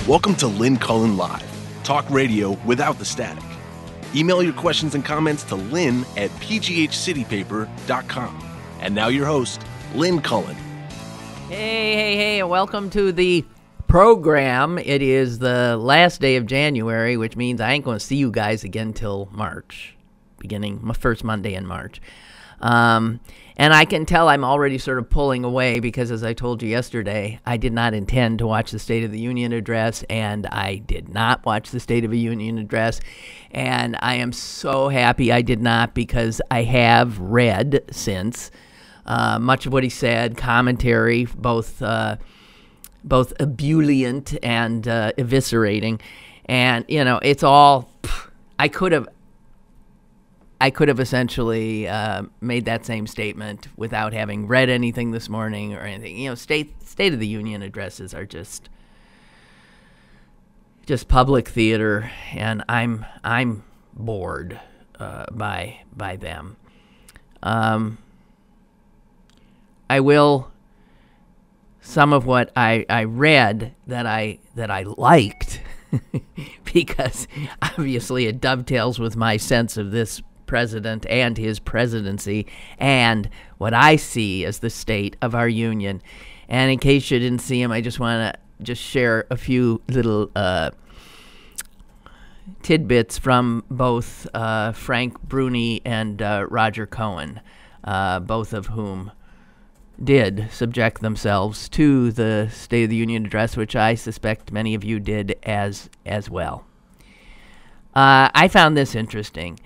Welcome to Lynn Cullen Live, talk radio without the static. Email your questions and comments to lynn@pghcitypaper.com. And now your host, Lynn Cullen. Hey, welcome to the program. It is the last day of January, which means I ain't going to see you guys again till March, beginning my first Monday in March. And I can tell I'm already sort of pulling away because, as I told you yesterday, I did not intend to watch the State of the Union address, and I did not watch the State of the Union address. And I am so happy I did not, because I have read since much of what he said, commentary, both ebullient and eviscerating. And, you know, it's all, I could have essentially made that same statement without having read anything this morning or anything. You know, State of the Union addresses are just public theater, and I'm bored by them. I will. Some of what I read that I liked, because obviously it dovetails with my sense of this president and his presidency and what I see as the state of our union. And in case you didn't see him, I just want to share a few little tidbits from both Frank Bruni and Roger Cohen, both of whom did subject themselves to the State of the Union address, which I suspect many of you did as well. I found this interesting.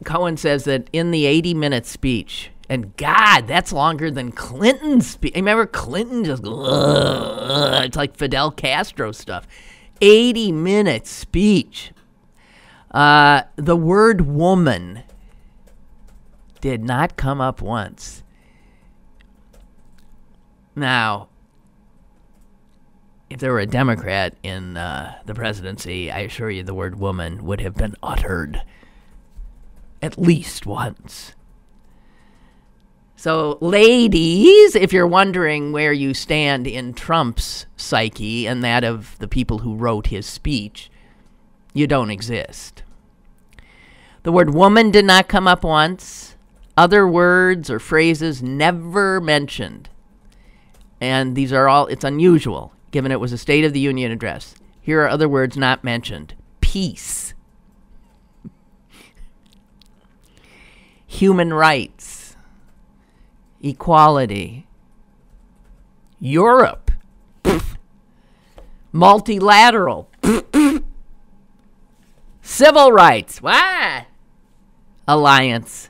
Cohen says that in the 80-minute speech, and God, that's longer than Clinton's speech. I remember Clinton just, it's like Fidel Castro stuff. 80-minute speech. The word woman did not come up once. Now, if there were a Democrat in the presidency, I assure you the word woman would have been uttered at least once. So, ladies, if you're wondering where you stand in Trump's psyche and that of the people who wrote his speech, you don't exist. The word woman did not come up once. Other words or phrases never mentioned. And these are all, it's unusual, given it was a State of the Union address. Here are other words not mentioned. Peace. Human rights. Equality. Europe. Multilateral. Civil rights. What? Alliance.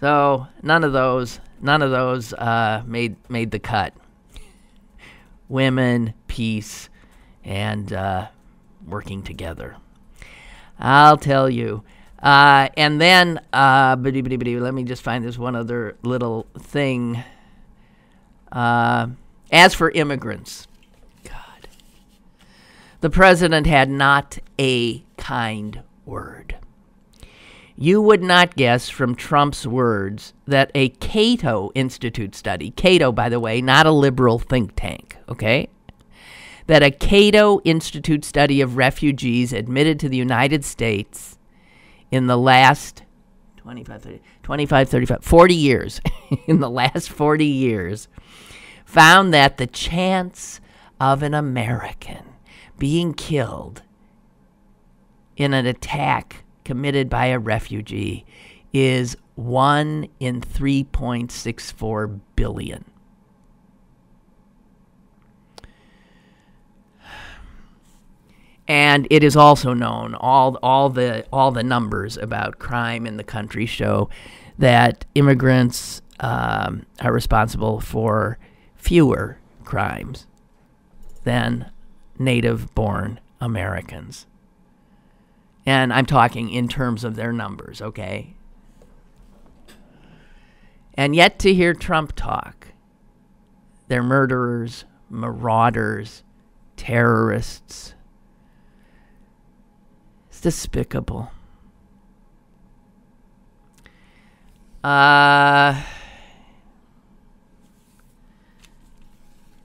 So none of those made the cut. Women, peace, and working together. I'll tell you. And then, let me just find this one other little thing. As for immigrants, God, the president had not a kind word. You would not guess from Trump's words that a Cato Institute study, Cato, by the way, not a liberal think tank, okay? That a Cato Institute study of refugees admitted to the United States in the last 40 years, in the last 40 years, found that the chance of an American being killed in an attack committed by a refugee is 1 in 3.64 billion. And it is also known, all the numbers about crime in the country show that immigrants are responsible for fewer crimes than native-born Americans. And I'm talking in terms of their numbers, okay? And yet to hear Trump talk, they're murderers, marauders, terrorists. It's despicable.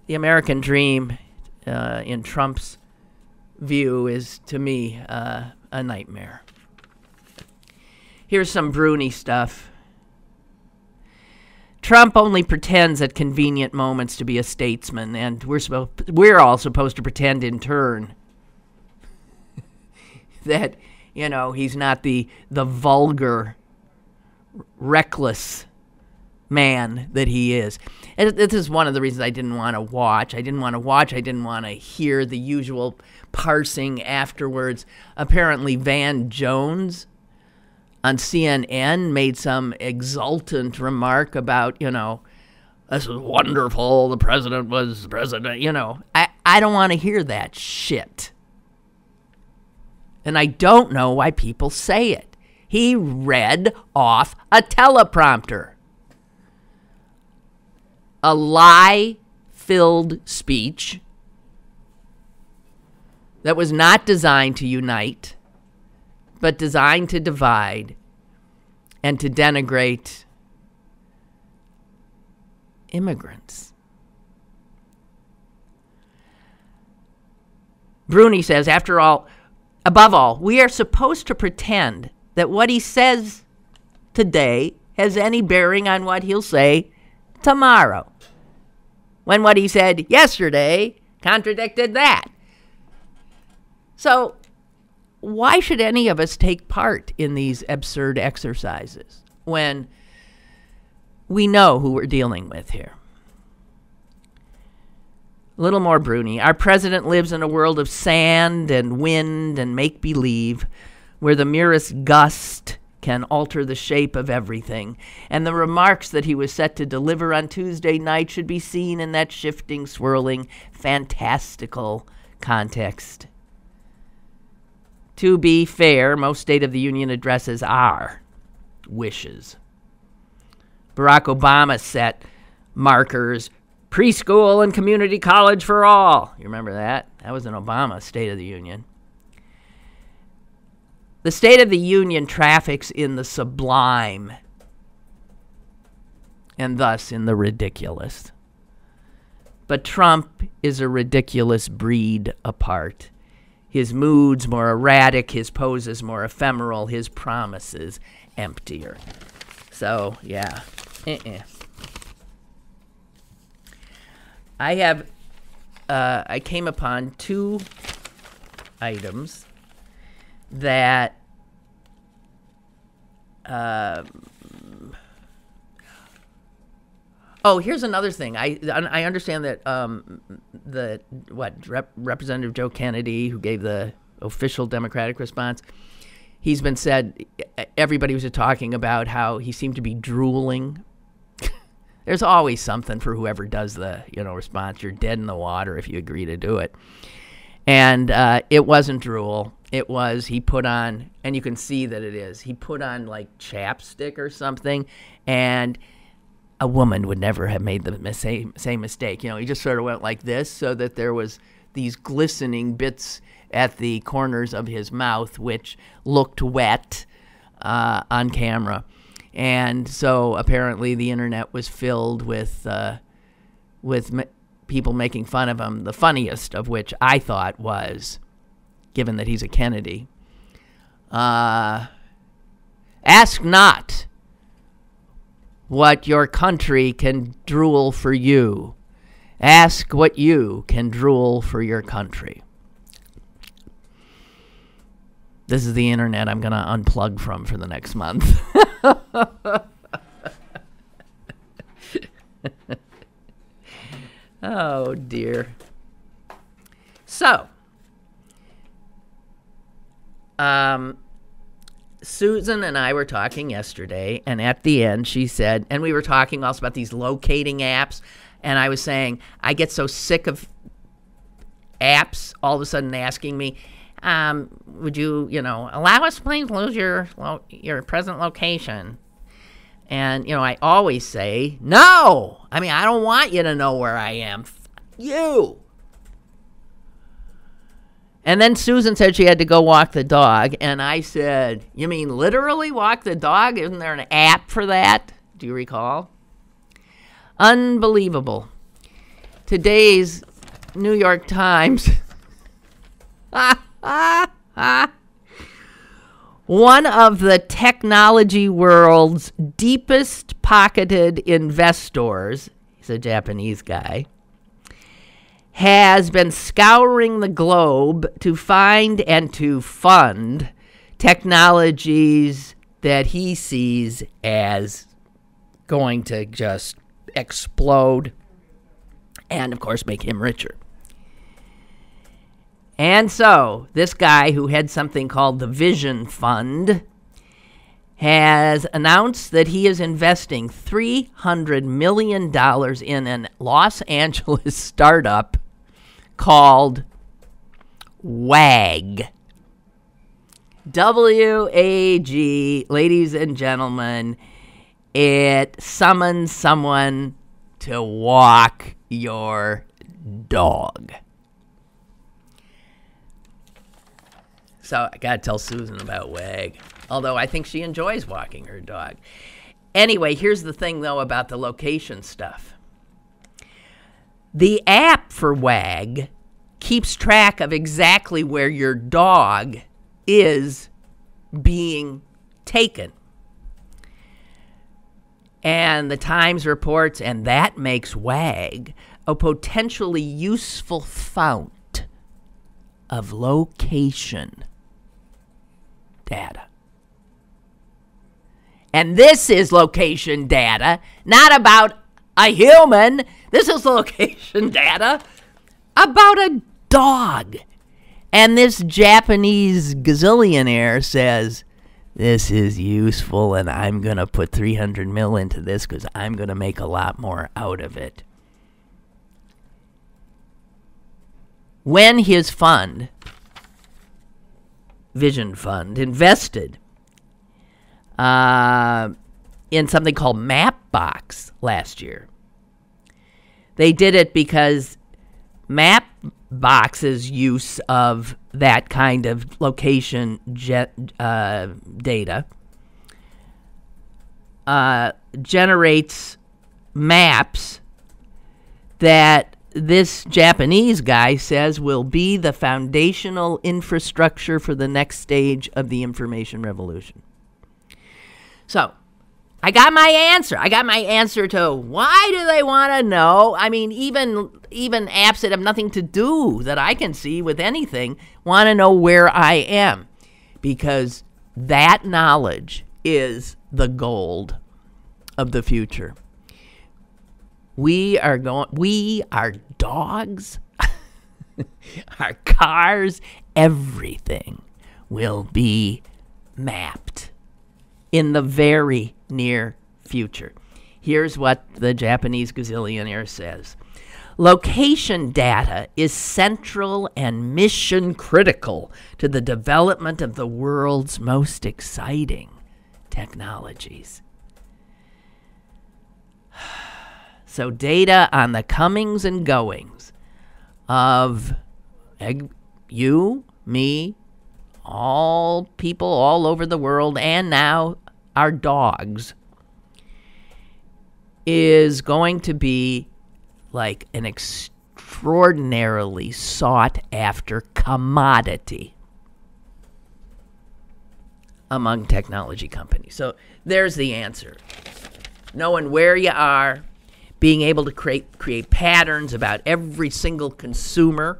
the American dream, in Trump's view, is, to me, a nightmare. Here's some Bruni stuff. Trump only pretends at convenient moments to be a statesman, and we're all supposed to pretend in turn that, he's not the vulgar, reckless man that he is. And this is one of the reasons I didn't want to watch. I didn't want to hear the usual parsing afterwards. Apparently Van Jones on CNN made some exultant remark about, this is wonderful, the president was the president, I don't want to hear that shit. And I don't know why people say it. He read off a teleprompter. A lie-filled speech that was not designed to unite, but designed to divide and to denigrate immigrants. Bruni says, above all, we are supposed to pretend that what he says today has any bearing on what he'll say tomorrow, when what he said yesterday contradicted that. So why should any of us take part in these absurd exercises when we know who we're dealing with here? A little more Bruni. Our president lives in a world of sand and wind and make-believe, where the merest gust can alter the shape of everything. And the remarks that he was set to deliver on Tuesday night should be seen in that shifting, swirling, fantastical context. To be fair, most State of the Union addresses are wishes. Barack Obama set markers, preschool and community college for all. You remember that? That was an Obama State of the Union. The State of the Union traffics in the sublime and thus in the ridiculous. But Trump is a ridiculous breed apart. His moods more erratic, his poses more ephemeral, his promises emptier. So, yeah. I came upon two items that here's another thing. I understand that Representative Joe Kennedy, who gave the official Democratic response, he's been said, everybody was talking about how he seemed to be drooling. There's always something for whoever does the response. You're dead in the water if you agree to do it. And it wasn't drool. It was, he put on, and you can see that it is, he put on like chapstick or something, and a woman would never have made the same mistake. He just sort of went like this so that there was these glistening bits at the corners of his mouth, which looked wet on camera. And so apparently the internet was filled with people making fun of him, the funniest of which I thought was, given that he's a Kennedy, ask not what your country can drool for you. Ask what you can drool for your country. This is the internet I'm going to unplug from for the next month. Oh, dear. So, Susan and I were talking yesterday, and at the end she said, and we were talking also about these locating apps, and I was saying, I get so sick of apps all of a sudden asking me, would you, allow us please lose your present location? And, I always say, no! I mean, I don't want you to know where I am. You! And then Susan said she had to go walk the dog, and I said, you mean literally walk the dog? Isn't there an app for that? Do you recall? Unbelievable. today's New York Times. One of the technology world's deepest pocketed investors, he's a Japanese guy, has been scouring the globe to find and to fund technologies that he sees as going to just explode and, of course, make him richer. And so this guy who had something called the Vision Fund has announced that he is investing $300 million in a Los Angeles startup called WAG. W-A-G, ladies and gentlemen, it summons someone to walk your dog. So I got to tell Susan about WAG, although I think she enjoys walking her dog. Anyway, here's the thing, though, about the location stuff. The app for WAG keeps track of exactly where your dog is being taken. And the Times reports, and that makes WAG a potentially useful fount of location data. And this is location data, not about a human. This is location data about a dog. And this Japanese gazillionaire says, this is useful and I'm going to put $300 million into this because I'm going to make a lot more out of it. When his fund, Vision Fund, invested in something called Mapbox last year, they did it because Mapbox's use of that kind of location data generates maps that this Japanese guy says will be the foundational infrastructure for the next stage of the information revolution. So, I got my answer. I got my answer to why do they want to know? I mean, even apps that have nothing to do that I can see with anything want to know where I am, because that knowledge is the gold of the future. Our dogs, our cars, everything will be mapped in the very near future. Here's what the Japanese gazillionaire says. Location data is central and mission critical to the development of the world's most exciting technologies. So data on the comings and goings of you, me, all people all over the world, and now our dogs, is going to be like an extraordinarily sought after commodity among technology companies. So there's the answer. Knowing where you are, being able to create patterns about every single consumer.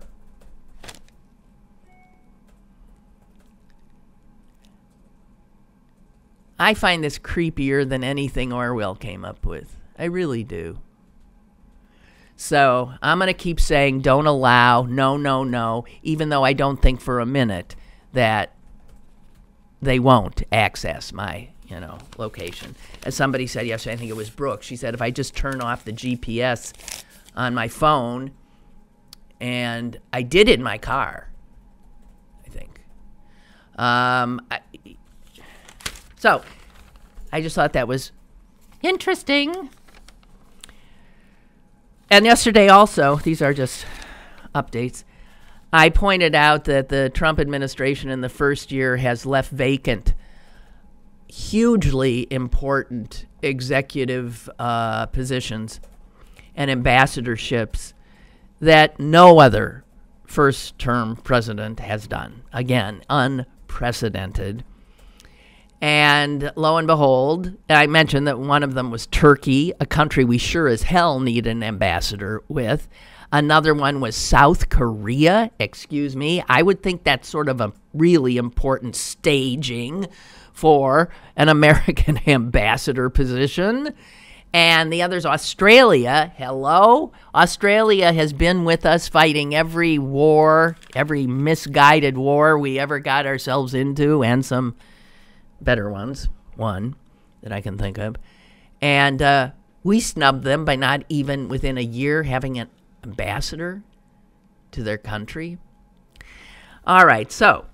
I find this creepier than anything Orwell came up with. I really do. So I'm going to keep saying don't allow, no, even though I don't think for a minute that they won't access my location. As somebody said yesterday, I think it was Brooke, she said if I just turn off the GPS on my phone, and I did it in my car, I think. So I just thought that was interesting. And yesterday also, these are just updates, I pointed out that the Trump administration in the first year has left vacant hugely important executive positions and ambassadorships that no other first-term president has done. Again, unprecedented. And lo and behold, I mentioned that one of them was Turkey, a country we sure as hell need an ambassador with. Another one was South Korea. Excuse me. I would think that's sort of a really important staging for an American ambassador position. And the other's Australia. Hello? Australia has been with us fighting every war, every misguided war we ever got ourselves into, and some better ones, one that I can think of. And we snubbed them by not even within a year having an ambassador to their country. All right, so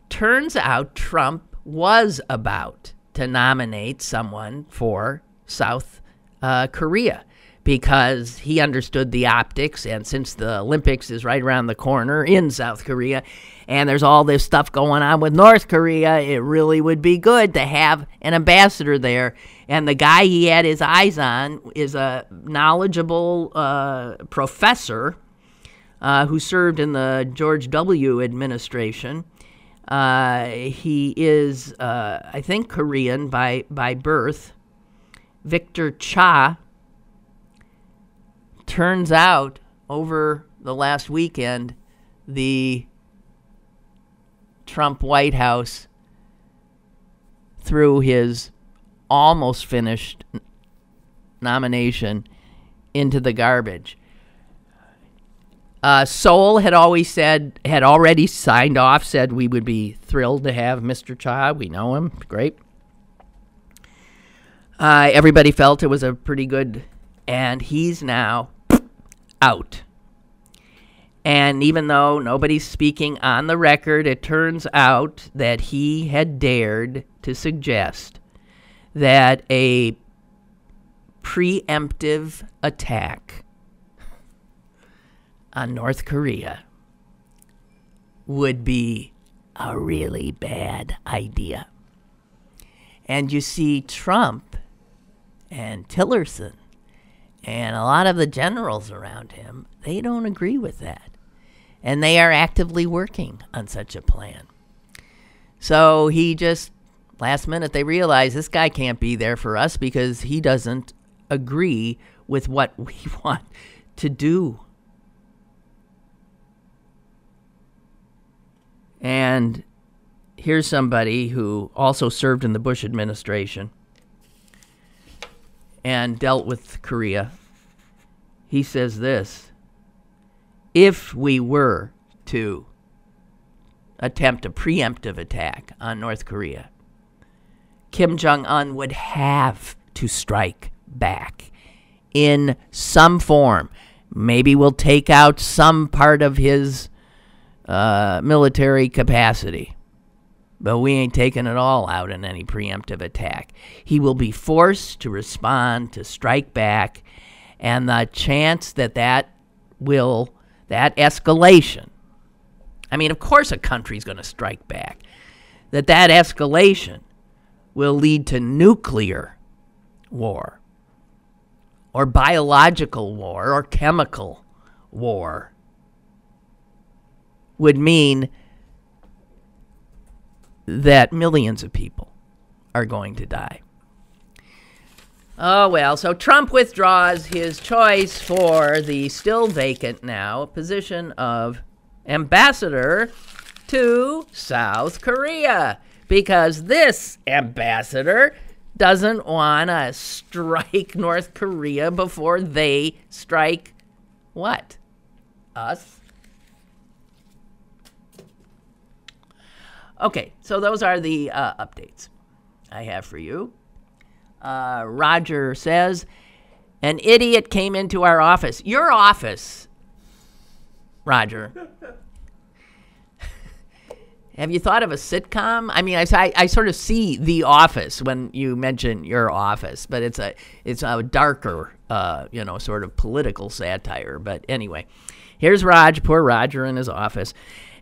turns out Trump was about to nominate someone for South Korea because he understood the optics, and since the Olympics is right around the corner in South Korea, and there's all this stuff going on with North Korea, it really would be good to have an ambassador there. And the guy he had his eyes on is a knowledgeable professor who served in the George W. administration. He is, I think, Korean by birth. Victor Cha. Turns out, over the last weekend, the Trump White House threw his almost finished nomination into the garbage. Seoul had already signed off, said we would be thrilled to have Mr. Cha. We know him. Great. Everybody felt it was a pretty good, and he's now out. And even though nobody's speaking on the record, it turns out that he had dared to suggest that a preemptive attack on North Korea would be a really bad idea. And you see, Trump and Tillerson and a lot of the generals around him, they don't agree with that. And they are actively working on such a plan. So he just, last minute, they realize this guy can't be there for us because he doesn't agree with what we want to do. And here's somebody who also served in the Bush administration and dealt with Korea. He says this: if we were to attempt a preemptive attack on North Korea, Kim Jong-un would have to strike back in some form. Maybe we'll take out some part of his military capacity, but we ain't taking it all out in any preemptive attack. He will be forced to respond, to strike back, and the chance that escalation, I mean, of course a country's going to strike back, that escalation will lead to nuclear war or biological war or chemical war would mean that millions of people are going to die. Oh, well, so Trump withdraws his choice for the still vacant now position of ambassador to South Korea because this ambassador doesn't want to strike North Korea before they strike what? Us? Okay, so those are the updates I have for you. Roger says, an idiot came into our office. Your office, Roger. Have you thought of a sitcom? I mean, I sort of see The Office when you mention your office, but it's a darker, sort of political satire. But anyway, here's Roger, poor Roger in his office.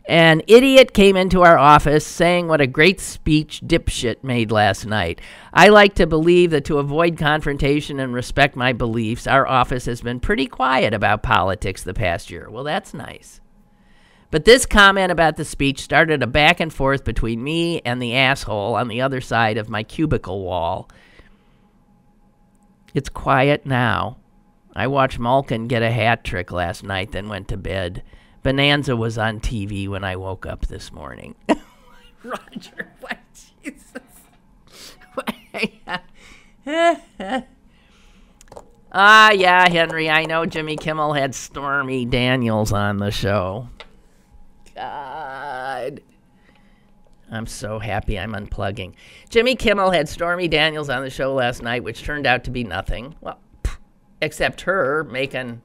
An idiot came into our office saying what a great speech dipshit made last night. I like to believe that to avoid confrontation and respect my beliefs, our office has been pretty quiet about politics the past year. Well, that's nice. But this comment about the speech started a back and forth between me and the asshole on the other side of my cubicle wall. It's quiet now. I watched Malkin get a hat trick last night, then went to bed. Bonanza was on TV when I woke up this morning. Roger, what? Jesus. Yeah, Henry, I know Jimmy Kimmel had Stormy Daniels on the show. God. I'm so happy I'm unplugging. Jimmy Kimmel had Stormy Daniels on the show last night, which turned out to be nothing. Well, except her making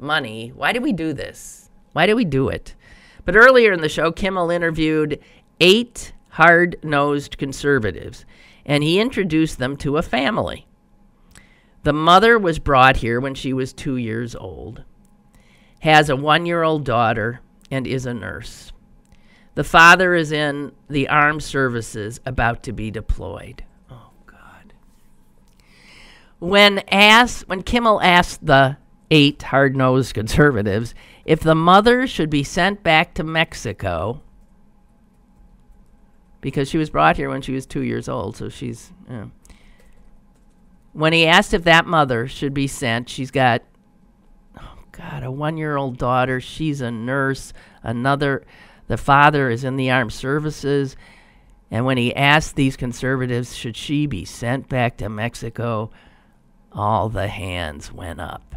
money. Why did we do this? Why do we do it? But earlier in the show, Kimmel interviewed 8 hard-nosed conservatives, and he introduced them to a family. The mother was brought here when she was 2 years old, has a 1-year-old daughter, and is a nurse. The father is in the armed services, about to be deployed. Oh, God. When Kimmel asked the 8 hard-nosed conservatives if the mother should be sent back to Mexico, because she was brought here when she was 2 years old, so she's... When he asked if that mother should be sent, she's got, oh God, a 1-year-old daughter. She's a nurse. The father is in the armed services. And when he asked these conservatives, should she be sent back to Mexico, all the hands went up.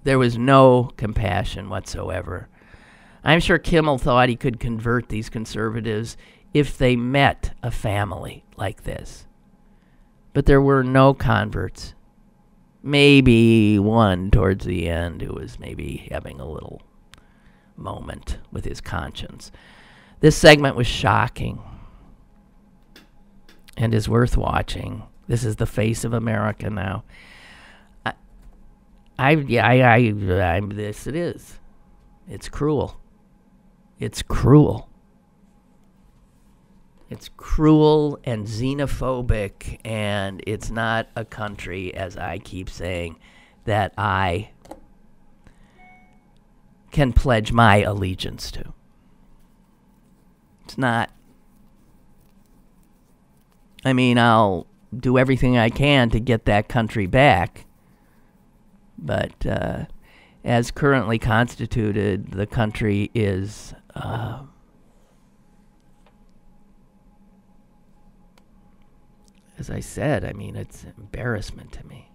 There was no compassion whatsoever. I'm sure Kimmel thought he could convert these conservatives if they met a family like this. But there were no converts. Maybe one towards the end who was maybe having a little moment with his conscience. This segment was shocking and is worth watching. This is the face of America now. This it is. It's cruel. It's cruel. It's cruel and xenophobic, and it's not a country, as I keep saying, that I can pledge my allegiance to. It's not. I mean, I'll do everything I can to get that country back, but as currently constituted, the country is as I said, I mean, it's an embarrassment to me.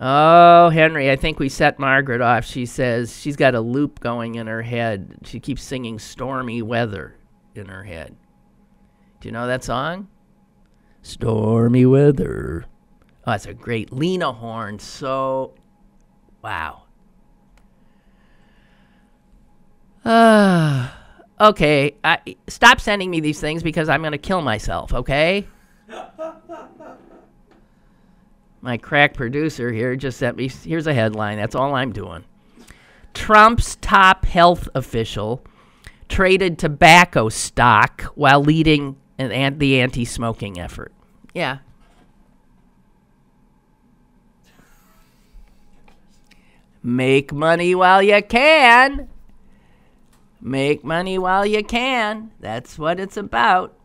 Oh, Henry, I think we set Margaret off. She says she's got a loop going in her head. She keeps singing Stormy Weather in her head. Do you know that song? Stormy Weather. Oh, it's a great Lena Horne. So, wow. Okay, stop sending me these things because I'm going to kill myself, okay? My crack producer here just sent me, here's a headline. That's all I'm doing. Trump's top health official traded tobacco stock while leading the anti-smoking effort. Yeah. Make money while you can. Make money while you can. That's what it's about.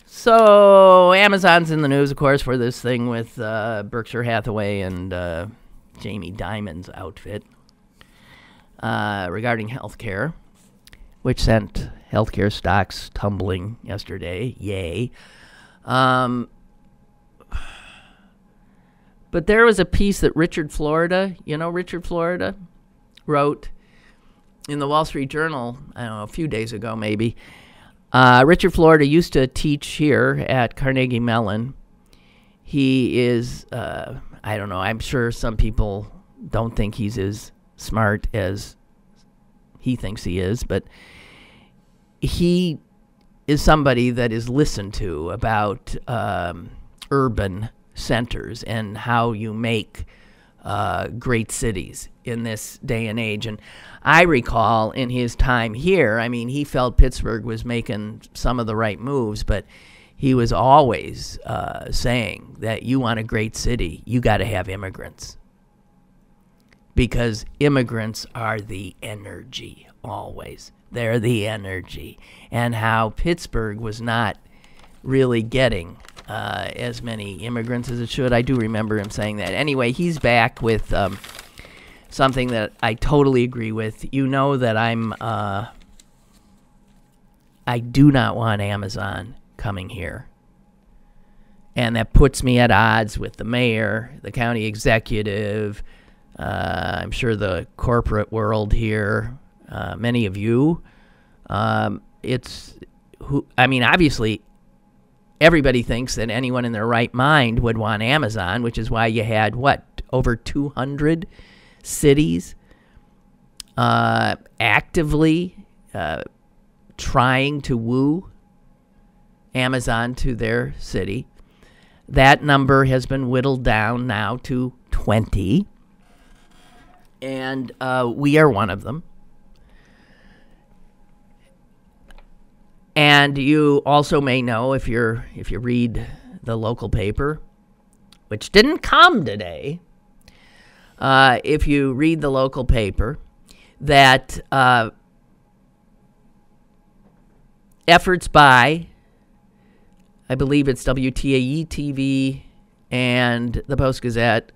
So Amazon's in the news, of course, for this thing with Berkshire Hathaway and Jamie Dimon's outfit regarding healthcare, which sent healthcare stocks tumbling yesterday. Yay. But there was a piece that Richard Florida, wrote in the Wall Street Journal, I don't know, a few days ago maybe. Richard Florida used to teach here at Carnegie Mellon. He is, I don't know, I'm sure some people don't think he's as smart as he thinks he is, but he is somebody that is listened to about urban centers and how you make great cities in this day and age. And I recall in his time here, I mean, he felt Pittsburgh was making some of the right moves, but he was always saying that you want a great city, you got to have immigrants. Because immigrants are the energy, always. They're the energy. And how Pittsburgh was not really getting as many immigrants as it should. I do remember him saying that. Anyway, he's back with something that I totally agree with. You know that I do not want Amazon coming here. And that puts me at odds with the mayor, the county executive, I'm sure the corporate world here, many of you. Obviously, everybody thinks that anyone in their right mind would want Amazon, which is why you had, over 200 cities actively trying to woo Amazon to their city. That number has been whittled down now to 20. And we are one of them. And you also may know, if you read the local paper, which didn't come today, if you read the local paper, that efforts by, I believe it's WTAE TV and the Post-Gazette,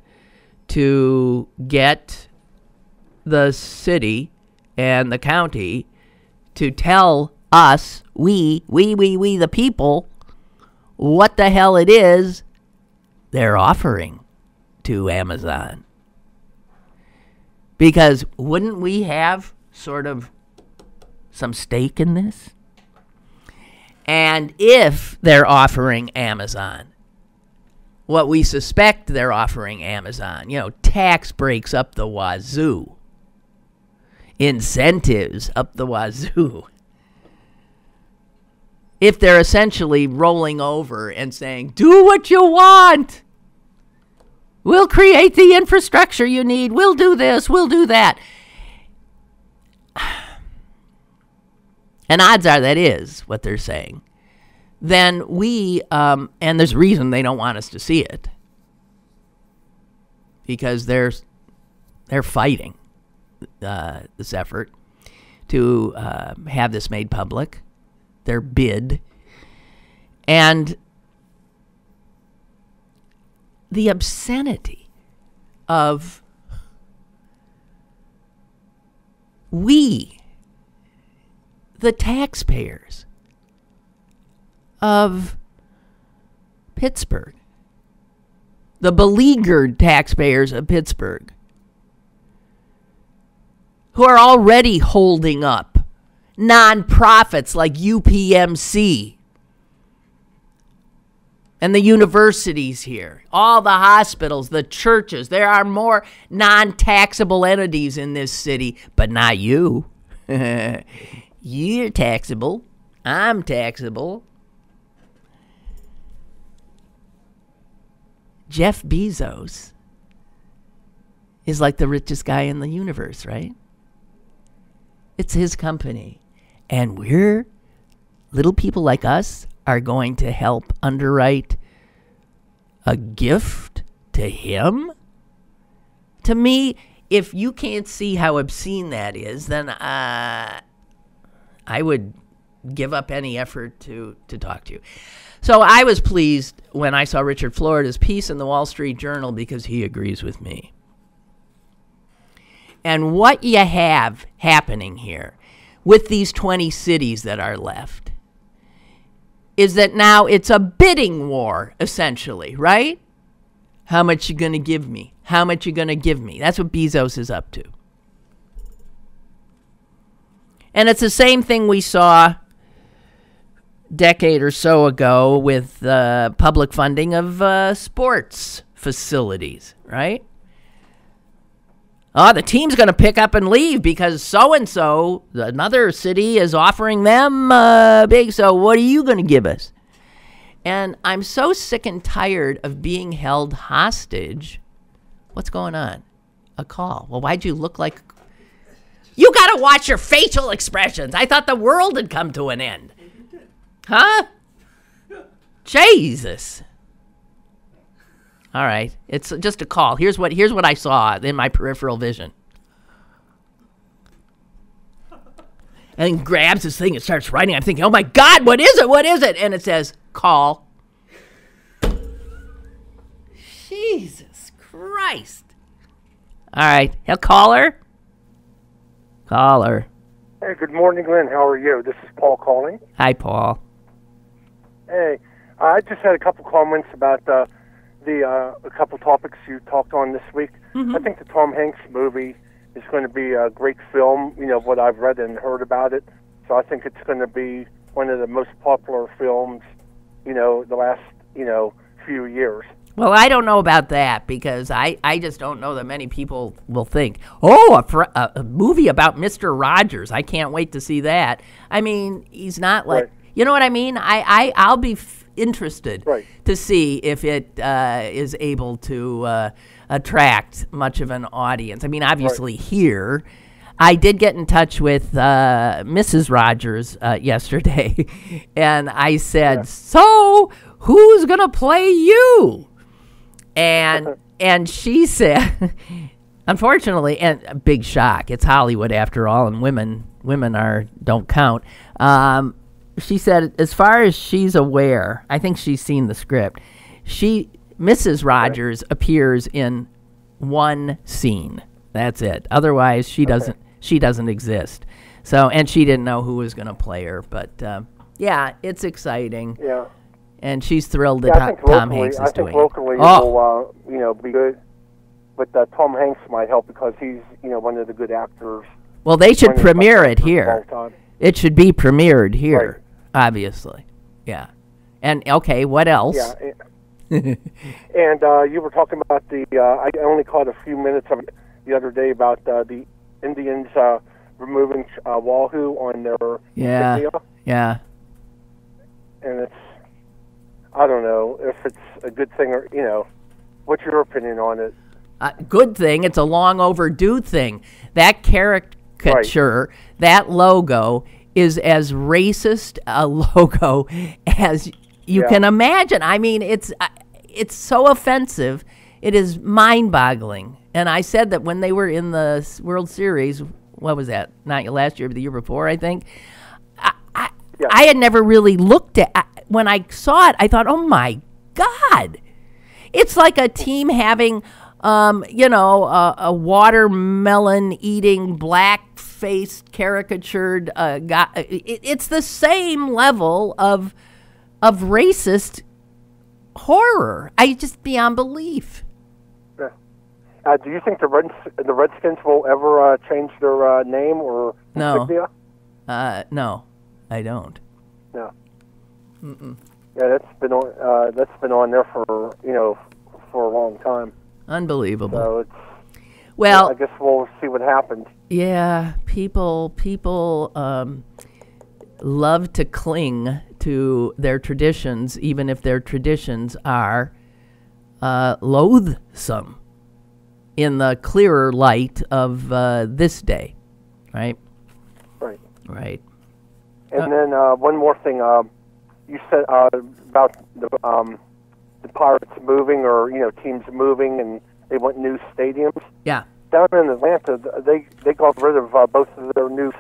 to get the city and the county to tell us, we the people, what the hell it is they're offering to Amazon. Because wouldn't we have sort of some stake in this? And if they're offering Amazon what we suspect they're offering Amazon, tax breaks up the wazoo, incentives up the wazoo. If they're essentially rolling over and saying, do what you want, we'll create the infrastructure you need, we'll do this, we'll do that. And odds are that is what they're saying. Then we, and there's a reason they don't want us to see it, because they're fighting this effort to have this made public, their bid, and the obscenity of we, the taxpayers of Pittsburgh, the beleaguered taxpayers of Pittsburgh, who are already holding up nonprofits like UPMC and the universities here, all the hospitals, the churches. There are more non-taxable entities in this city, but not you. You're taxable. I'm taxable. Jeff Bezos is like the richest guy in the universe, right? It's his company. And we're, little people like us, are going to help underwrite a gift to him? To me, if you can't see how obscene that is, then I would give up any effort to talk to you. So I was pleased when I saw Richard Florida's piece in the Wall Street Journal, because he agrees with me. And what you have happening here with these 20 cities that are left is that now it's a bidding war, essentially, right? How much you going to give me? How much you going to give me? That's what Bezos is up to. And it's the same thing we saw a decade or so ago with public funding of sports facilities, right? Oh, the team's going to pick up and leave because so-and-so, another city, is offering them big. So what are you going to give us? And I'm so sick and tired of being held hostage. What's going on? A call. Well, why'd you look like... You got to watch your facial expressions. I thought the world had come to an end. Huh? Jesus. All right. It's just a call. Here's what I saw in my peripheral vision. And he grabs this thing and starts writing. I'm thinking, oh my God, what is it? What is it? And it says, call. Jesus Christ. All right. He'll call her. Call her. Hey, good morning, Lynn. How are you? This is Paul calling. Hi, Paul. Hey, I just had a couple comments about a couple topics you talked on this week. Mm-hmm. I think the Tom Hanks movie is going to be a great film, what I've read and heard about it. So I think it's going to be one of the most popular films, the last, few years. Well, I don't know about that because I just don't know that many people will think, oh, a movie about Mr. Rogers. I can't wait to see that. I mean, he's not like, you know what I mean? I'll be interested to see if it is able to attract much of an audience. I mean, obviously here, I did get in touch with Mrs. Rogers yesterday, and I said, so who's going to play you? And she said, unfortunately, and a big shock, it's Hollywood after all, and women don't count. She said, as far as she's aware, I think she's seen the script. Mrs. Rogers appears in one scene. That's it. Otherwise, she doesn't exist. So, and she didn't know who was going to play her, but yeah, it's exciting. Yeah. And she's thrilled that Tom Hanks is doing it. I think locally will, be good. But Tom Hanks might help because he's, one of the good actors. Well, they should premiere it here. It should be premiered here, obviously. Yeah. And, okay, what else? Yeah. And you were talking about I only caught a few minutes of it the other day about the Indians removing Wahoo on their insignia. Yeah. And it's, I don't know if it's a good thing or, what's your opinion on it? Good thing. It's a long overdue thing. That caricature, that logo is as racist a logo as you can imagine. I mean, it's so offensive. It is mind-boggling. And I said that when they were in the World Series, what was that? Not last year, but the year before, I think. I had never really looked at. When I saw it, I thought, oh my God, it's like a team having, a watermelon eating, black-faced, caricatured guy. It's the same level of racist horror. I just beyond belief. Yeah. Do you think the Redskins will ever change their name or insignia? No, I don't. No. Mm-mm. Yeah, that's been on there for for a long time. Unbelievable. So well, I guess we'll see what happens. Yeah, people love to cling to their traditions, even if their traditions are loathsome in the clearer light of this day, right? Right. And then one more thing. You said about the Pirates moving, or teams moving, and they want new stadiums. Yeah. Down in Atlanta, they got rid of both of their new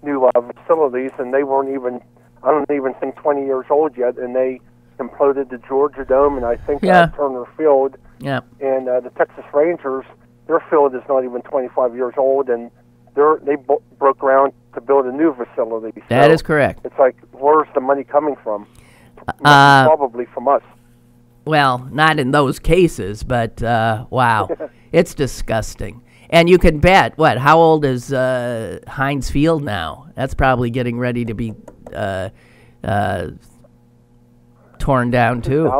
facilities, and they weren't even, I don't even think 20 years old yet, and they imploded the Georgia Dome and I think Turner Field. Yeah. And the Texas Rangers, their field is not even 25 years old, and they broke ground to build a new facility. That is correct. It's like, where's the money coming from? Probably from us. Well, not in those cases, but wow, it's disgusting. And you can bet, how old is Heinz Field now? That's probably getting ready to be torn down too.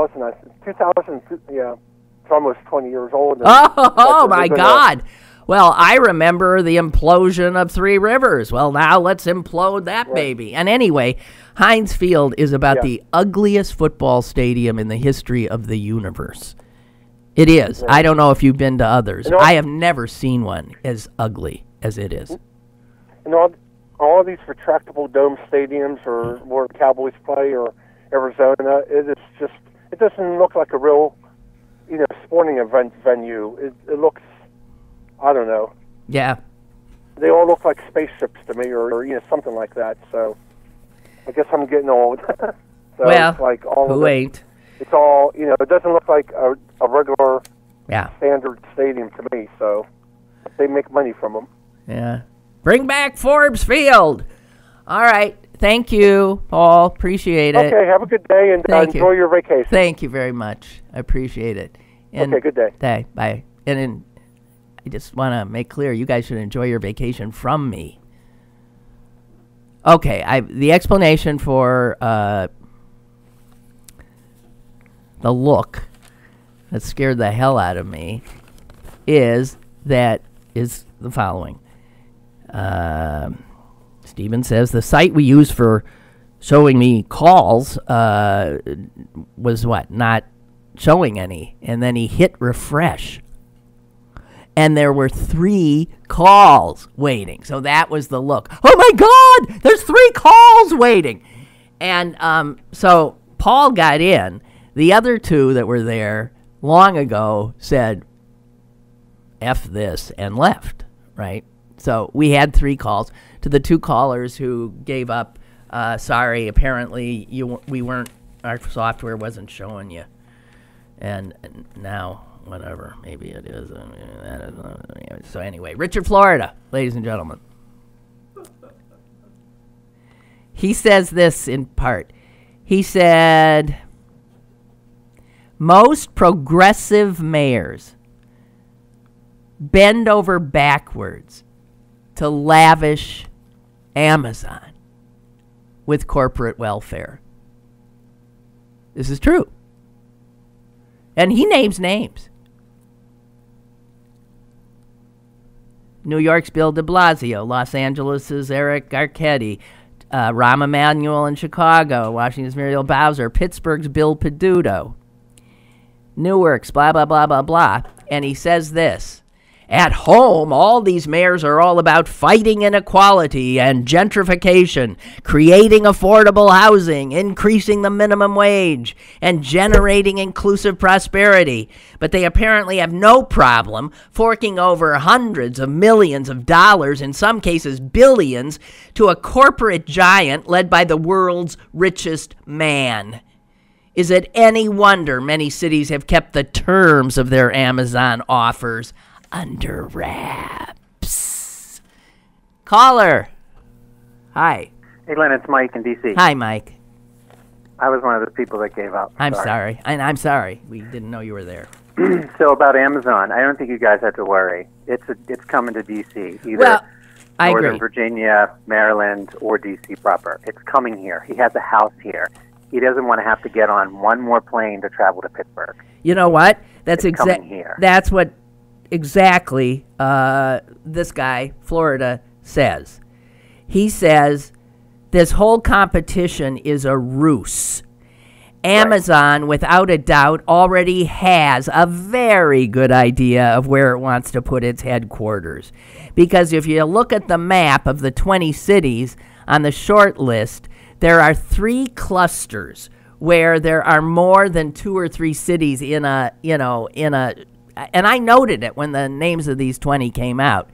2000, yeah. It's almost 20 years old. Oh my God. Well, I remember the implosion of Three Rivers. Well, now let's implode that baby. And anyway, Heinz Field is about the ugliest football stadium in the history of the universe. It is. I don't know if you've been to others. I have never seen one as ugly as it is. And all of these retractable dome stadiums, or where Cowboys play, or Arizona, it doesn't look like a real, sporting event venue. It looks, I don't know. Yeah. They all look like spaceships to me, or something like that. So, I guess I'm getting old. So well, it's like all who ain't? It's all, it doesn't look like a regular standard stadium to me. So, they make money from them. Yeah. Bring back Forbes Field. All right. Thank you, Paul. Appreciate it. Okay. Have a good day, and enjoy your vacation. Thank you very much. I appreciate it. And okay. Good day. Bye. And I just want to make clear, you guys should enjoy your vacation from me. Okay. The explanation for the look that scared the hell out of me is the following. Steven says, the site we used for showing me calls was not showing any. And then he hit refresh. And there were 3 calls waiting. So that was the look. Oh, my God! There's 3 calls waiting. And so Paul got in. The other 2 that were there long ago said, F this, and left, right? So we had 3 calls. To the 2 callers who gave up, sorry, apparently our software wasn't showing you. And now, whatever, maybe it is. So anyway, Richard, Florida, ladies and gentlemen. He says this in part. He said, most progressive mayors bend over backwards to lavish Amazon with corporate welfare. This is true. And he names names. New York's Bill de Blasio, Los Angeles' Eric Garcetti, Rahm Emanuel in Chicago, Washington's Muriel Bowser, Pittsburgh's Bill Peduto, Newark's blah, blah, blah, blah, blah. And he says this. At home, all these mayors are all about fighting inequality and gentrification, creating affordable housing, increasing the minimum wage, and generating inclusive prosperity. But they apparently have no problem forking over hundreds of millions of dollars, in some cases billions, to a corporate giant led by the world's richest man. Is it any wonder many cities have kept the terms of their Amazon offers under wraps? Caller. Hi. Hey, Lynn, it's Mike in D.C. Hi, Mike. I was one of those people that gave up. I'm sorry. I'm sorry. We didn't know you were there. So about Amazon, I don't think you guys have to worry. It's coming to D.C. Either Northern Virginia, Maryland, or D.C. proper. It's coming here. He has a house here. He doesn't want to have to get on one more plane to travel to Pittsburgh. You know what? That's coming here. That's what exactly this guy, Florida, says. He says this whole competition is a ruse. Amazon, without a doubt, already has a very good idea of where it wants to put its headquarters. Because if you look at the map of the 20 cities on the short list, there are 3 clusters where there are more than 2 or 3 cities in a, and I noted it when the names of these 20 came out.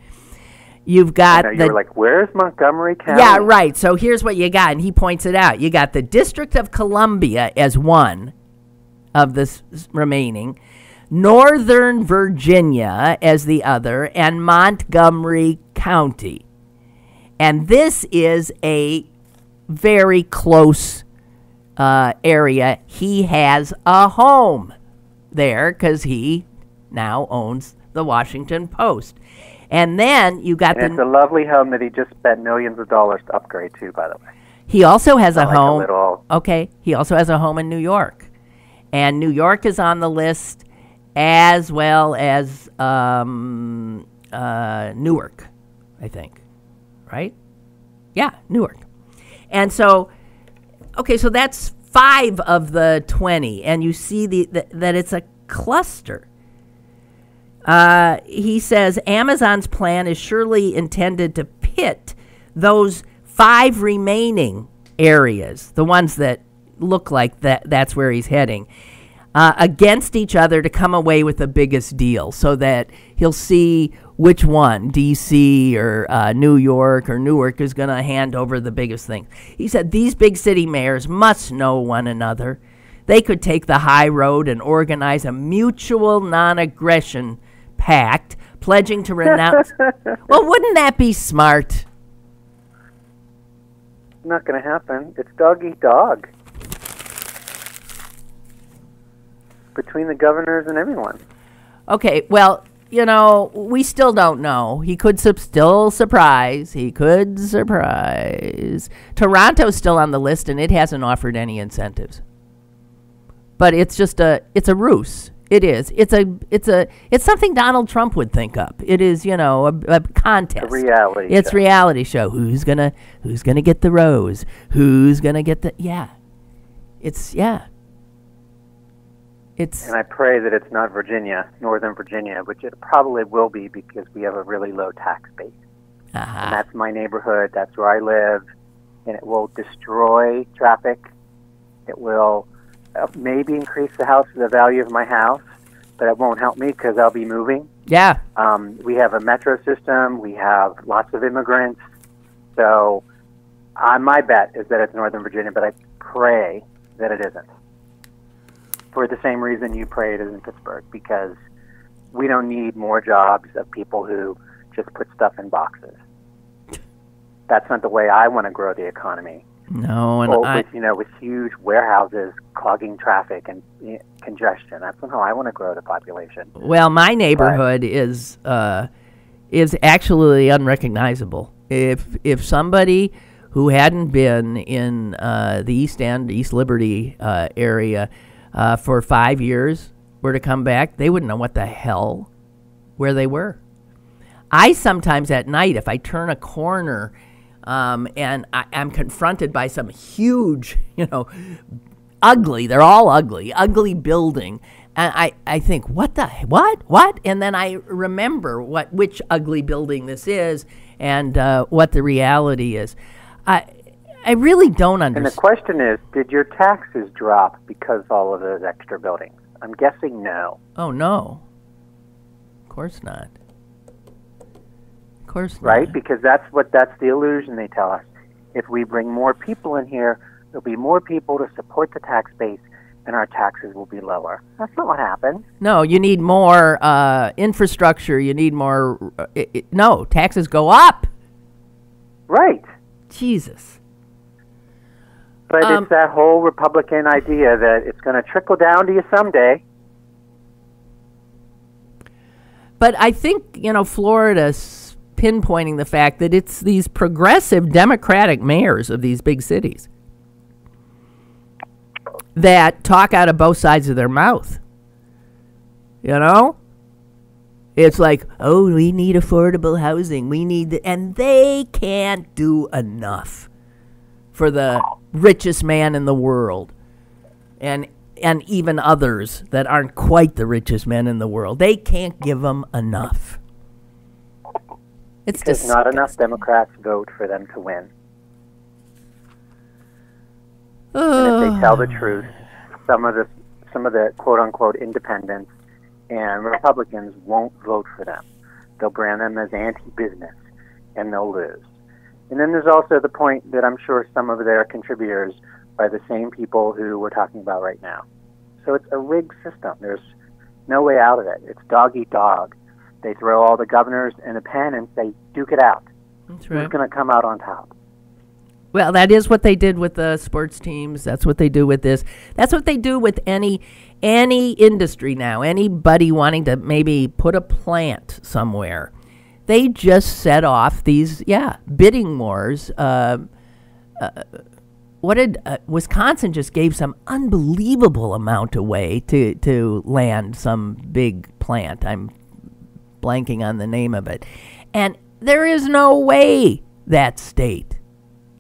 You've got you were like, where's Montgomery County? Yeah, right. So here's what you got, and he points it out. You got the District of Columbia as one of the remaining, Northern Virginia as the other, and Montgomery County. And this is a very close area. He has a home there because he now owns the Washington Post. And then you got it's a lovely home that he just spent millions of dollars to upgrade to, by the way. He also has a home. He also has a home in New York. And New York is on the list, as well as Newark, I think, right? Yeah, Newark. And so, okay, so that's 5 of the 20, and you see that it's a cluster. He says Amazon's plan is surely intended to pit those 5 remaining areas, the ones that look like that's where he's heading, against each other to come away with the biggest deal, so that he'll see which one, D.C. or New York or Newark, is going to hand over the biggest thing. He said these big city mayors must know one another. They could take the high road and organize a mutual non-aggression pact, pledging to renounce. Well, wouldn't that be smart? Not going to happen. It's dog eat dog. Between the governors and everyone. Okay, well, we still don't know. He could still surprise. He could surprise. Toronto's still on the list, and it hasn't offered any incentives. But it's just it's a ruse. It is. It's something Donald Trump would think up. It is, a contest. A reality. It's reality show. Who's gonna get the rose? Who's gonna get the And I pray that it's not Virginia, Northern Virginia, which it probably will be because we have a really low tax base. Uh-huh. And that's my neighborhood. That's where I live. And it will destroy traffic. It will maybe increase the value of my house, but it won't help me because I'll be moving. Yeah. We have a metro system. We have lots of immigrants. So my bet is that it's Northern Virginia, but I pray that it isn't. For the same reason you pray it isn't Pittsburgh, because we don't need more jobs of people who just put stuff in boxes. That's not the way I want to grow the economy. No, and with huge warehouses clogging traffic and congestion. That's not how I want to grow the population. Well, my neighborhood is actually unrecognizable. If somebody who hadn't been in the East End, East Liberty area for 5 years were to come back, they wouldn't know what the hell where they were. I sometimes at night, if I turn a corner and I'm confronted by some huge, ugly, they're all ugly building, and I think, what? And then I remember which ugly building this is and what the reality is. I really don't understand. And the question is, did your taxes drop because of all of those extra buildings? I'm guessing no. Oh, no. Of course not. Of course not. Right? Because that's the illusion they tell us. If we bring more people in here, there'll be more people to support the tax base, and our taxes will be lower. That's not what happens. No, you need more infrastructure. You need more... no, taxes go up. Right. Jesus. But it's that whole Republican idea that it's going to trickle down to you someday. But I think, Florida's pinpointing the fact that it's these progressive Democratic mayors of these big cities that talk out of both sides of their mouth. It's like, oh, we need affordable housing. And they can't do enough for the richest man in the world, and even others that aren't quite the richest men in the world. They can't give them enough. It's just not enough Democrats vote for them to win. And if they tell the truth, some of the quote unquote independents and Republicans won't vote for them. They'll brand them as anti-business, and they'll lose. And then there's also the point that I'm sure some of their contributors are the same people who we're talking about right now. So it's a rigged system. There's no way out of it. It's dog eat dog. They throw all the governors in a pen and say, duke it out. That's right. Who's going to come out on top? Well, that is what they did with the sports teams. That's what they do with this. That's what they do with any industry now. Anybody wanting to maybe put a plant somewhere. They just set off these, bidding wars. Wisconsin just gave some unbelievable amount away to land some big plant. I'm blanking on the name of it. And there is no way that state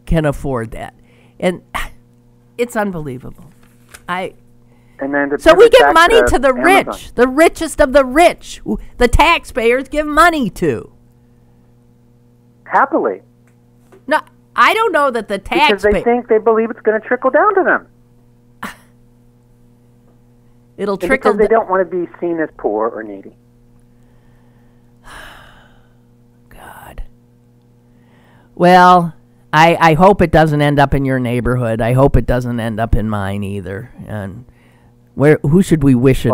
can afford that. And it's unbelievable. So we give money to the rich, the richest of the rich, the taxpayers give money to. Happily. No, I don't know that the taxpayers... Because they believe it's going to trickle down to them. It'll trickle... Because they don't want to be seen as poor or needy. God. Well, I hope it doesn't end up in your neighborhood. I hope it doesn't end up in mine either. And who should we wish it?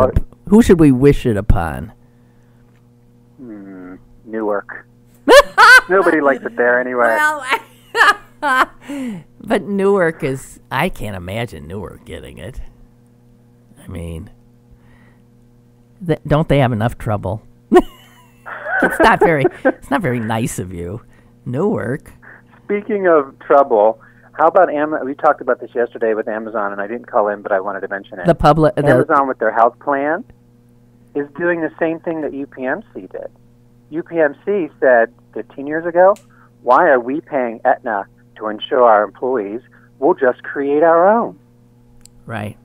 Who should we wish it upon? Newark. Nobody likes it there anyway. Well, but Newark is... I can't imagine Newark getting it. I mean, don't they have enough trouble? It's not very nice of you, Newark. Speaking of trouble, how about we talked about this yesterday with Amazon, and I didn't call in, but I wanted to mention it. Amazon with their health plan is doing the same thing that UPMC did. UPMC said 15 years ago, why are we paying Aetna to insure our employees? We'll just create our own. Right.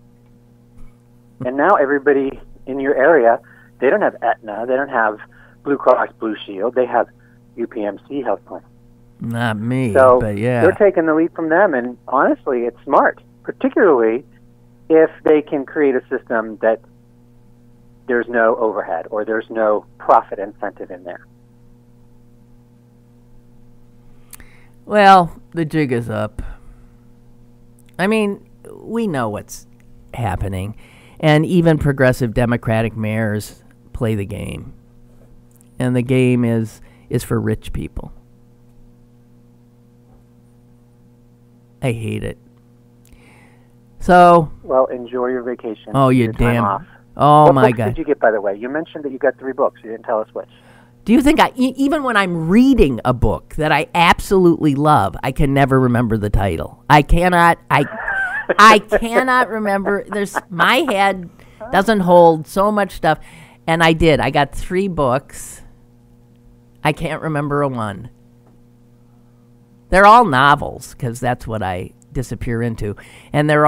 And now everybody in your area, they don't have Aetna, they don't have Blue Cross Blue Shield, they have UPMC health plan. Not me, so but yeah. They're taking the lead from them, and honestly, it's smart, particularly if they can create a system that there's no overhead or there's no profit incentive in there. Well, the jig is up. I mean, we know what's happening, and even progressive Democratic mayors play the game. And the game is for rich people. I hate it. So... Well, enjoy your vacation. Oh, you damn... Off. Oh, what my books God. did you get, by the way? You mentioned that you got 3 books. You didn't tell us which. Do you think even when I'm reading a book that I absolutely love, I can never remember the title? I cannot remember. My head doesn't hold so much stuff. And I got 3 books. I can't remember one. They're all novels, because that's what I disappear into. And they were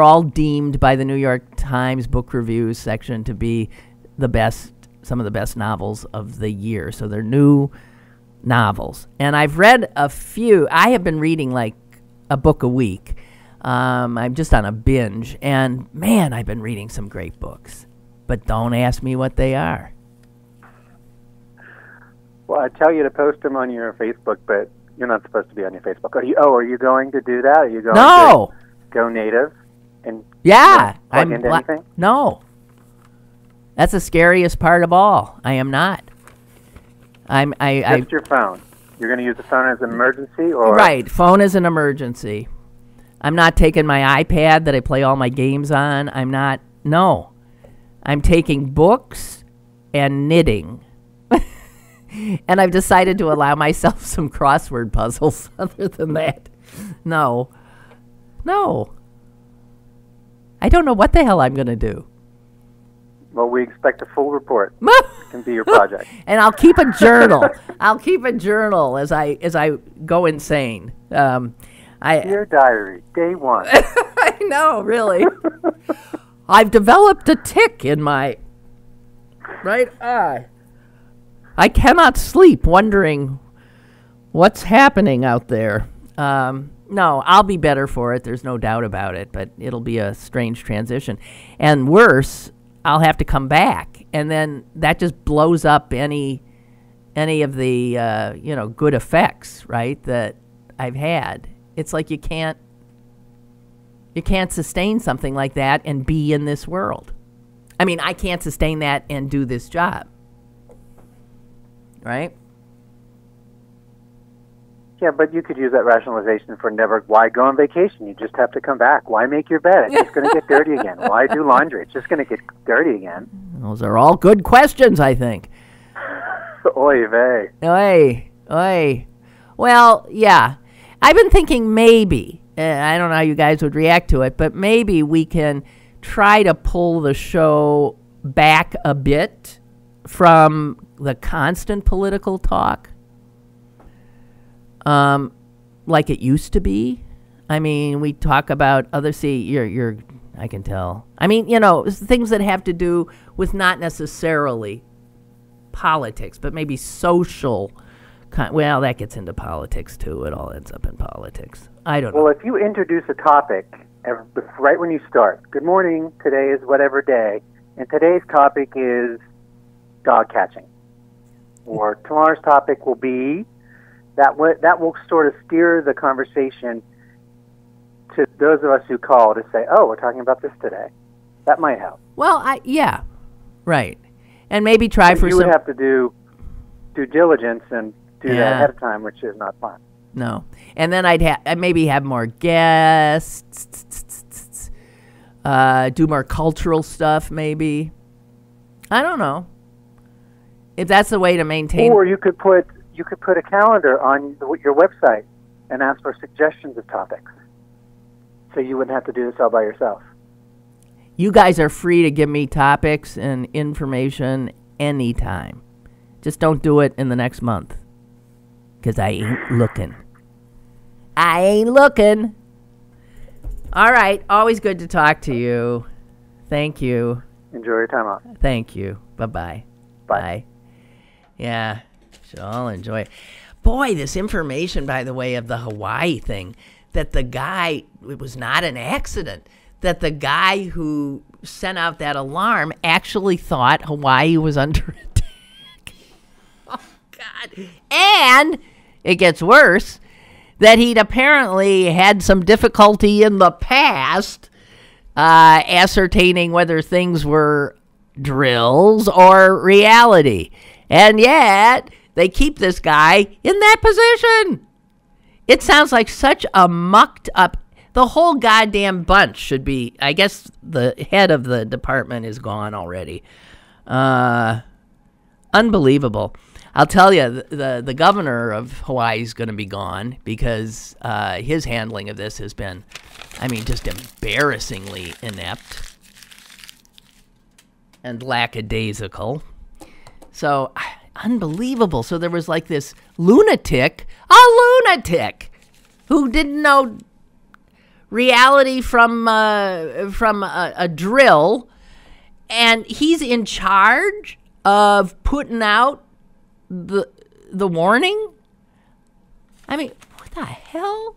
all deemed by the New York Times book reviews section to be some of the best novels of the year. So they're new novels. And I've read a few. I have been reading like a book a week. I'm just on a binge. And man, I've been reading some great books. But don't ask me what they are. Well, I tell you to post them on your Facebook, but you're not supposed to be on your Facebook. Are you going to do that? Are you going to go native and plug into anything? No. That's the scariest part of all. I am not. Just your phone. You're going to use the phone as an emergency, or right? Phone is an emergency. I'm not taking my iPad that I play all my games on. I'm not. No, I'm taking books and knitting. And I've decided to allow myself some crossword puzzles. Other than that, no. I don't know what the hell I'm going to do. Well, we expect a full report. It can be your project. And I'll keep a journal. As I go insane. Dear diary, day 1. I know, really. I've developed a tic in my right eye. I cannot sleep wondering what's happening out there. No, I'll be better for it. There's no doubt about it. But it'll be a strange transition. And worse, I'll have to come back. And then that just blows up any of the, good effects, right, that I've had. It's like you can't sustain something like that and be in this world. I mean, I can't sustain that and do this job. Right? Yeah, but you could use that rationalization for why go on vacation? You just have to come back. Why make your bed? It's just going to get dirty again. Why do laundry? It's just going to get dirty again. Those are all good questions, I think. Oy vey. Oy. Well, yeah. I've been thinking maybe, I don't know how you guys would react to it, but maybe we can try to pull the show back a bit from the constant political talk, like it used to be. I mean, we talk about you're I can tell. I mean, things that have to do with not necessarily politics, but maybe social. Well, that gets into politics too. It all ends up in politics. I don't know. Well, if you introduce a topic right when you start, good morning, today is whatever day, and today's topic is dog catching, or tomorrow's topic will be, that will sort of steer the conversation to those of us who call to say, oh, we're talking about this today. That might help. Well, yeah, right. And maybe try for you would have to do due diligence and do that ahead of time, which is not fun. No. And then I'd maybe have more guests, do more cultural stuff maybe. I don't know. If that's the way to maintain. Or you could put a calendar on your website and ask for suggestions of topics. So you wouldn't have to do this all by yourself. You guys are free to give me topics and information anytime. Just don't do it in the next month. Because I ain't looking. All right. Always good to talk to you. Thank you. Enjoy your time off. Thank you. Bye-bye. Bye. Yeah. Should all enjoy it. Boy, this information, by the way, of the Hawaii thing, that the guy, it was not an accident, that the guy who sent out that alarm actually thought Hawaii was under attack. Oh, God. And it gets worse, that he'd apparently had some difficulty in the past ascertaining whether things were drills or reality. And yet, they keep this guy in that position. It sounds like such a mucked up. The whole goddamn bunch should be. I guess the head of the department is gone already. Unbelievable. I'll tell you, the governor of Hawaii is going to be gone because his handling of this has been, just embarrassingly inept and lackadaisical. So, unbelievable. So there was like this lunatic, who didn't know reality from a drill, and he's in charge of putting out the warning. What the hell?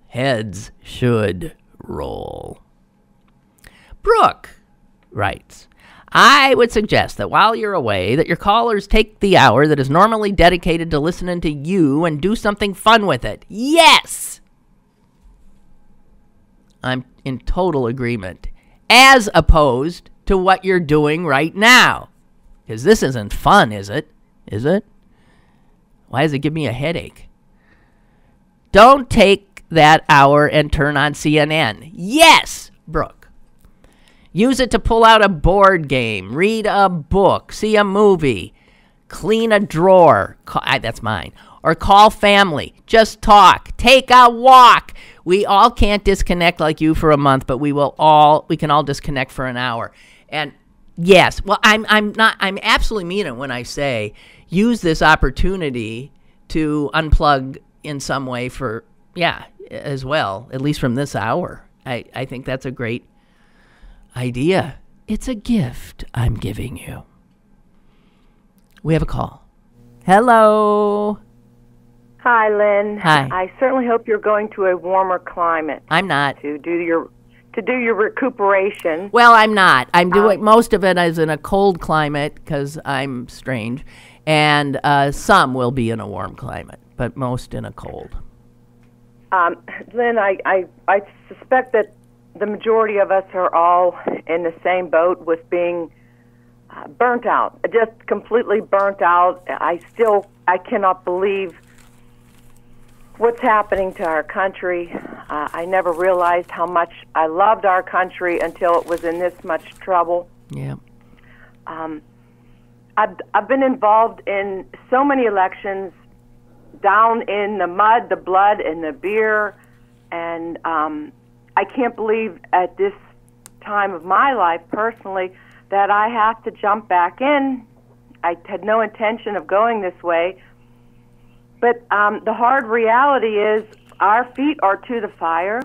Heads should roll. Brooke writes, I would suggest that while you're away, that your callers take the hour that is normally dedicated to listening to you and do something fun with it. Yes! I'm in total agreement. As opposed to what you're doing right now. Because this isn't fun, is it? Is it? Why does it give me a headache? Don't take that hour and turn on CNN. Yes, Brooke. Use it to pull out a board game, read a book, see a movie, clean a drawer. That's mine. Or call family. Just talk. Take a walk. We all can't disconnect like you for a month, but we can all disconnect for an hour. And yes, well, I'm absolutely mean it when I say use this opportunity to unplug in some way as well, at least from this hour. I think that's a great idea. It's a gift I'm giving you. We have a call. Hello. Hi, Lynn. Hi. I certainly hope you're going to a warmer climate. I'm not. To do your recuperation. Well, I'm not. I'm doing most of it is in a cold climate because I'm strange, and some will be in a warm climate, but most in a cold. Lynn, I suspect that the majority of us are all in the same boat with being burnt out, just completely burnt out. I cannot believe what's happening to our country. I never realized how much I loved our country until it was in this much trouble. Yeah. I've been involved in so many elections, down in the mud, the blood, and the beer, and I can't believe at this time of my life, personally, that I have to jump back in. I had no intention of going this way. But the hard reality is our feet are to the fire.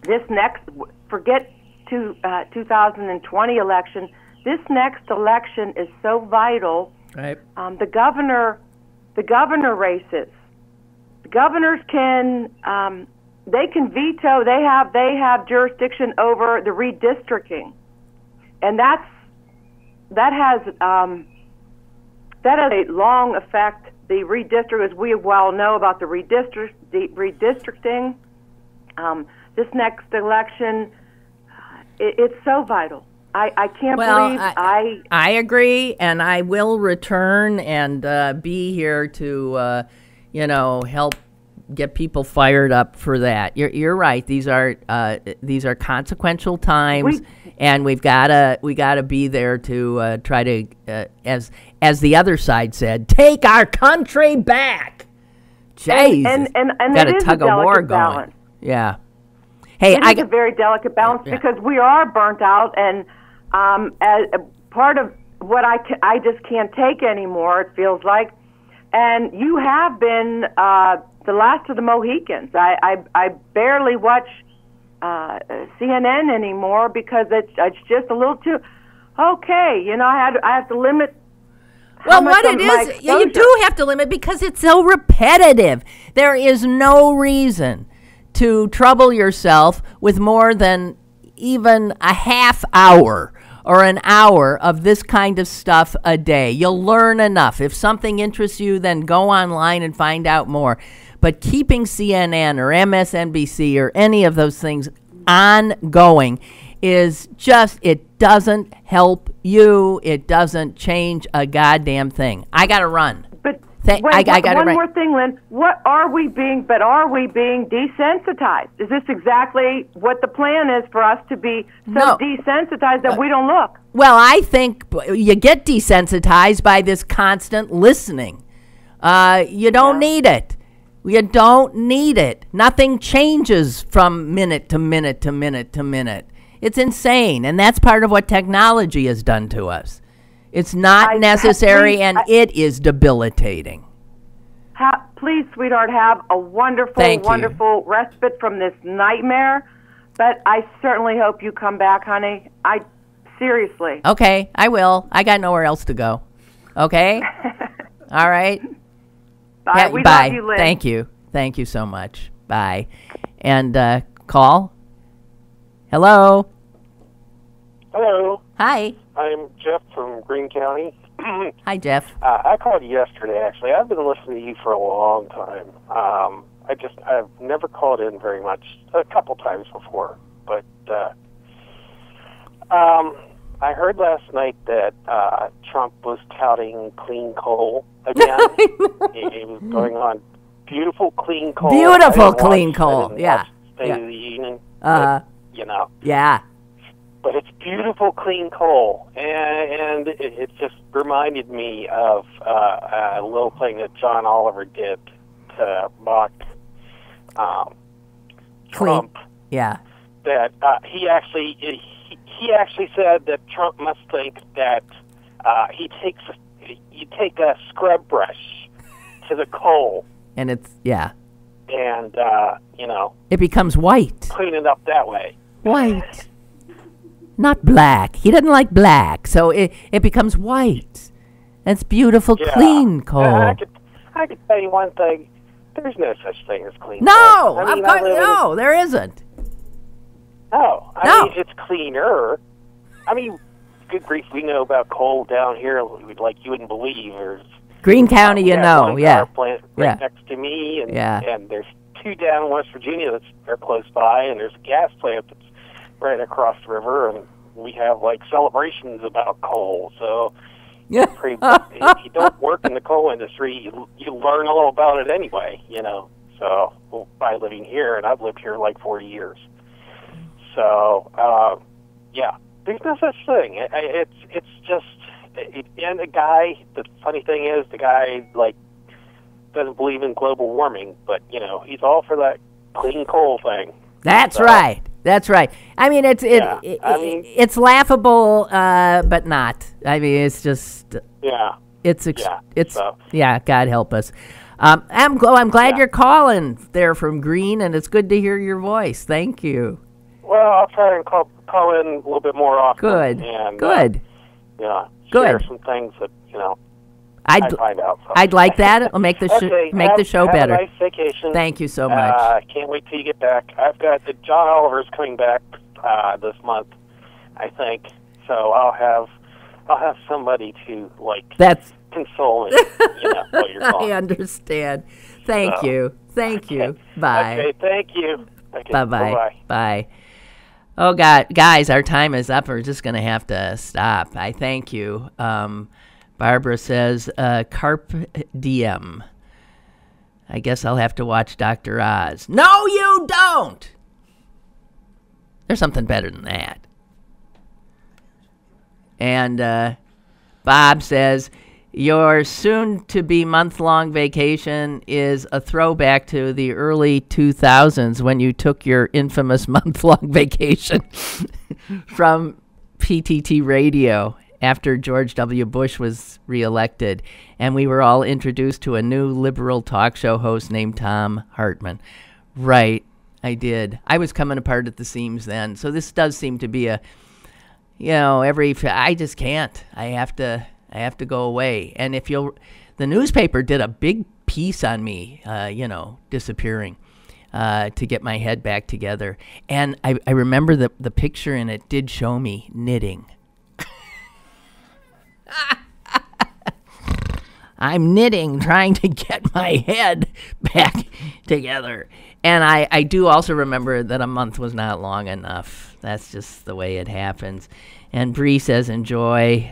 This next, forget 2020 election, this next election is so vital. Right. The governor races. The governors can they can veto. They have jurisdiction over the redistricting, and that has a long effect. The redistricting, as we well know about the redistricting, this next election, it's so vital. I can't believe I agree, and I will return and be here to, help get people fired up for that. You're right. These are consequential times, and we gotta be there to try to, as the other side said, take our country back. Jesus, and got it a is tug a of war delicate going. balance. Yeah. Hey, it's a very delicate balance because we are burnt out, and as part of what I just can't take anymore. It feels like, and you have been the last of the Mohicans. I barely watch CNN anymore because it's just a little too. Okay, I have to limit. Well, what it is, you do have to limit because it's so repetitive. There is no reason to trouble yourself with more than even a half hour or an hour of this kind of stuff a day. You'll learn enough. If something interests you, then go online and find out more. But keeping CNN or MSNBC or any of those things ongoing is just, it doesn't help you. It doesn't change a goddamn thing. I got to run. But I got to run. One more thing, Lynn. Are we being desensitized? Is this exactly what the plan is for us to be desensitized that we don't look? Well, I think you get desensitized by this constant listening. You don't need it. You don't need it. Nothing changes from minute to minute to minute to minute. It's insane, and that's part of what technology has done to us. It's not necessary, and it is debilitating. Please, sweetheart, have a wonderful respite from this nightmare. But I certainly hope you come back, honey. Seriously. Okay, I will. I got nowhere else to go. Okay? All right. Bye. We love you, Lynn. Thank you. Thank you so much. Bye. And call. Hello. Hello. Hi. I'm Jeff from Greene County. Hi, Jeff. I called yesterday, actually. I've been listening to you for a long time. I've never called in very much, a couple times before. But I heard last night that Trump was touting clean coal again. He was going on beautiful clean coal. Beautiful clean coal, yeah. State of the Union. Yeah. But it's beautiful, clean coal, and it just reminded me of a little thing that John Oliver did to mock Trump. Yeah. That he actually said that Trump must think that you take a scrub brush to the coal, and it's and it becomes white. Clean it up that way. White. Not black. He doesn't like black, so it becomes white. That's beautiful, clean coal. I could tell you one thing. There's no such thing as clean coal. I mean, No, there isn't. No, I mean, it's cleaner. I mean, good grief, we know about coal down here like you wouldn't believe. There's Greene County, power plant right next to me, and there's two down in West Virginia they're close by, and there's a gas plant that's right across the river, and we have like celebrations about coal. So if you don't work in the coal industry, you learn a little about it anyway, So by living here, and I've lived here like 40 years. So there's no such thing. It's just, and the funny thing is, the guy like doesn't believe in global warming, but he's all for that clean coal thing. That's right. That's right. I mean, it's laughable, but not. I mean, it's just God help us. I'm glad you're calling there from Green, and it's good to hear your voice. Thank you. Well, I'll try and call in a little bit more often. Good. And, good. Share some things that I find out. So. I'd like that. It'll make the the show better. Have a nice vacation. Thank you so much. Can't wait till you get back. I've got John Oliver's coming back this month, I think. So I'll have somebody to console me. While you're gone. I understand. Thank you. Bye. Okay. Thank you. Okay, bye. Bye. Oh God, guys, our time is up. We're just gonna have to stop. I thank you. Barbara says, Carpe Diem. I guess I'll have to watch Dr. Oz. No, you don't! There's something better than that. And Bob says, your soon-to-be month-long vacation is a throwback to the early 2000s when you took your infamous month-long vacation from PTT Radio after George W. Bush was reelected, and we were all introduced to a new liberal talk show host named Tom Hartman. Right, I did. I was coming apart at the seams then, so this does seem to be a, I just can't. I have to go away. And the newspaper did a big piece on me, disappearing, to get my head back together. And I remember the picture, and it did show me knitting. I'm knitting, trying to get my head back together. And I do also remember that a month was not long enough. That's just the way it happens. And Bree says, enjoy.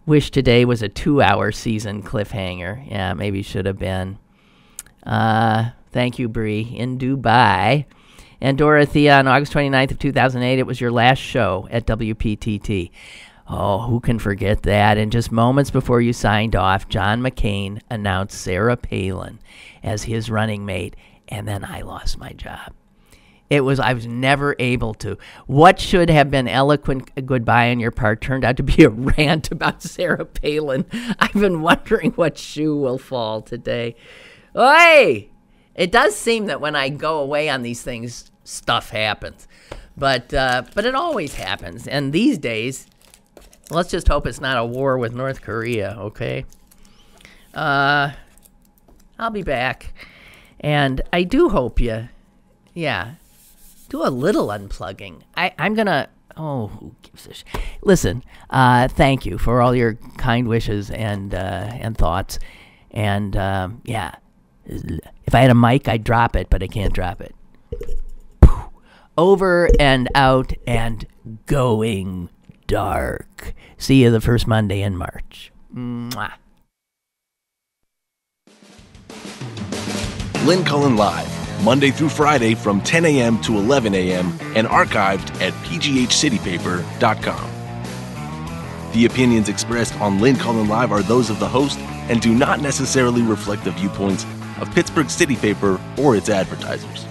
Wish today was a 2-hour season cliffhanger. Yeah, maybe should have been. Thank you, Bree. In Dubai. And Dorothea, on August 29th of 2008, it was your last show at WPTT. Oh, who can forget that? And just moments before you signed off, John McCain announced Sarah Palin as his running mate, and then I lost my job. I was never able to. What should have been eloquent goodbye on your part turned out to be a rant about Sarah Palin. I've been wondering what shoe will fall today. Oi! It does seem that when I go away on these things, stuff happens. But it always happens. And these days, let's just hope it's not a war with North Korea, okay? I'll be back. And I do hope you, do a little unplugging. I'm going to, who gives a shit? Listen, thank you for all your kind wishes and thoughts. And, if I had a mic, I'd drop it, but I can't drop it. Over and out and going dark. See you the first Monday in March. Mwah. Lynn Cullen Live, Monday through Friday from 10 a.m. to 11 a.m. and archived at pghcitypaper.com. The opinions expressed on Lynn Cullen Live are those of the host and do not necessarily reflect the viewpoints of Pittsburgh City Paper or its advertisers.